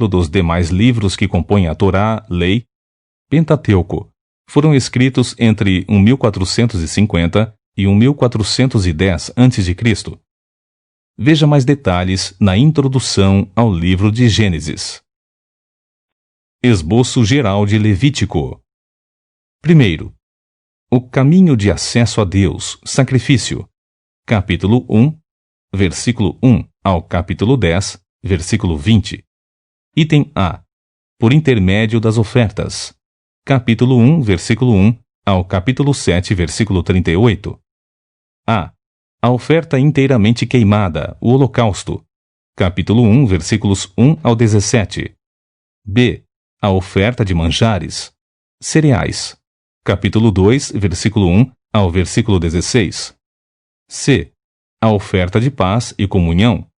dos demais livros que compõem a Torá, Lei, Pentateuco, foram escritos entre 1450 e 1410 a.C. Veja mais detalhes na introdução ao livro de Gênesis. Esboço geral de Levítico. Primeiro, o caminho de acesso a Deus, sacrifício. Capítulo 1, versículo 1 ao capítulo 10, versículo 20. Item A. Por intermédio das ofertas. Capítulo 1, versículo 1 ao capítulo 7, versículo 38. A. A oferta inteiramente queimada, o holocausto. Capítulo 1, versículos 1 ao 17. B. A oferta de manjares, cereais. Capítulo 2, versículo 1 ao versículo 16. C. A oferta de paz e comunhão.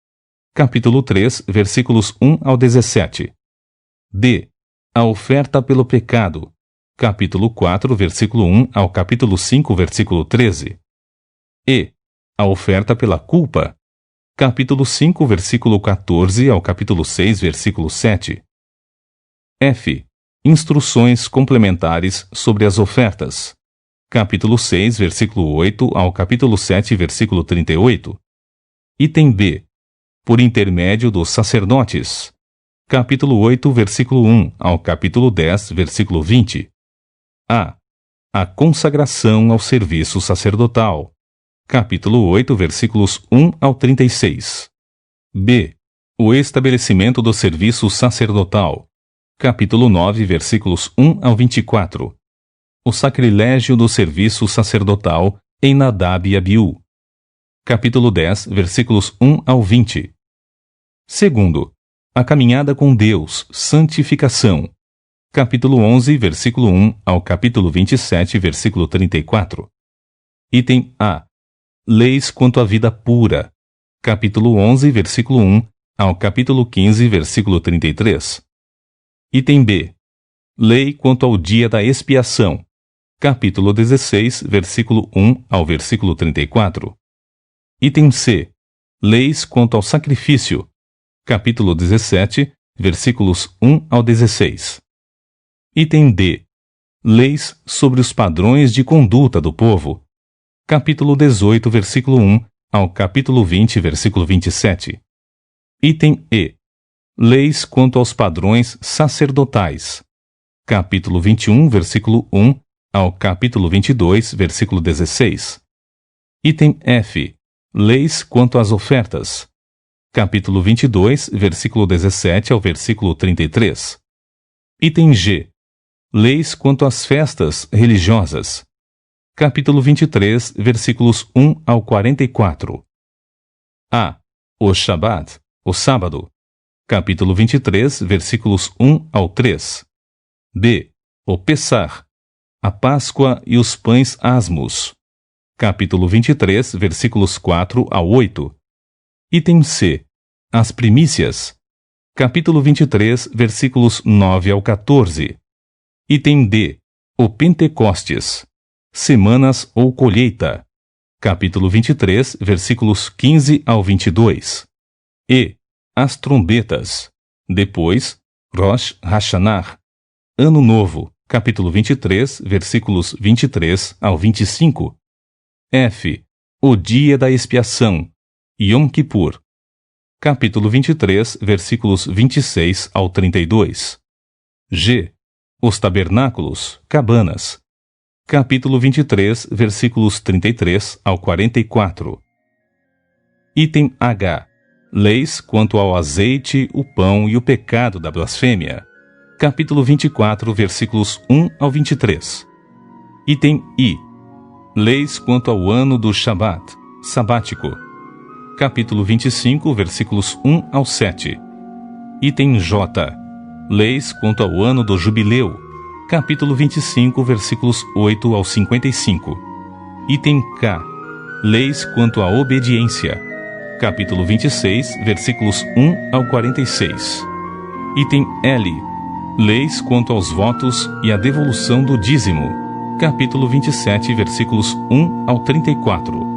Capítulo 3, versículos 1 ao 17. D. A oferta pelo pecado. Capítulo 4, versículo 1 ao capítulo 5, versículo 13. E. A oferta pela culpa. Capítulo 5, versículo 14 ao capítulo 6, versículo 7. F. Instruções complementares sobre as ofertas. Capítulo 6, versículo 8 ao capítulo 7, versículo 38. Item B. Por intermédio dos sacerdotes. Capítulo 8, versículo 1 ao capítulo 10, versículo 20. A. A consagração ao serviço sacerdotal. Capítulo 8, versículos 1 ao 36. B. O estabelecimento do serviço sacerdotal. Capítulo 9, versículos 1 ao 24. O sacrilégio do serviço sacerdotal em Nadab e Abiú. Capítulo 10, versículos 1 ao 20. Segundo, a caminhada com Deus, santificação. Capítulo 11, versículo 1 ao capítulo 27, versículo 34. Item A. Leis quanto à vida pura. Capítulo 11, versículo 1 ao capítulo 15, versículo 33. Item B. Lei quanto ao dia da expiação. Capítulo 16, versículo 1 ao versículo 34. Item C. Leis quanto ao sacrifício. Capítulo 17, versículos 1 ao 16. Item D. Leis sobre os padrões de conduta do povo. Capítulo 18, versículo 1 ao capítulo 20, versículo 27. Item E. Leis quanto aos padrões sacerdotais. Capítulo 21, versículo 1 ao capítulo 22, versículo 16. Item F. Leis quanto às ofertas. Capítulo 22, versículo 17 ao versículo 33. Item G. Leis quanto às festas religiosas. Capítulo 23, versículos 1 ao 44. A. O Shabat, o sábado. Capítulo 23, versículos 1 ao 3. B. O Pessah, a Páscoa e os pães asmos. Capítulo 23, versículos 4 ao 8. Item C. As primícias. Capítulo 23, versículos 9 ao 14. Item D. O Pentecostes. Semanas ou colheita. Capítulo 23, versículos 15 ao 22. E. As trombetas. Depois, Rosh Hashanah. Ano Novo. Capítulo 23, versículos 23 ao 25. F. O dia da expiação. Yom Kippur. Capítulo 23, versículos 26 ao 32. G. Os tabernáculos, cabanas. Capítulo 23, versículos 33 ao 44. Item H. Leis quanto ao azeite, o pão e o pecado da blasfêmia. Capítulo 24, versículos 1 ao 23. Item I. Leis quanto ao ano do Shabat, sabático. Capítulo 25, versículos 1 ao 7. Item J. Leis quanto ao ano do jubileu. Capítulo 25, versículos 8 ao 55. Item K. Leis quanto à obediência. Capítulo 26, versículos 1 ao 46. Item L. Leis quanto aos votos e à devolução do dízimo. Capítulo 27, versículos 1 ao 34.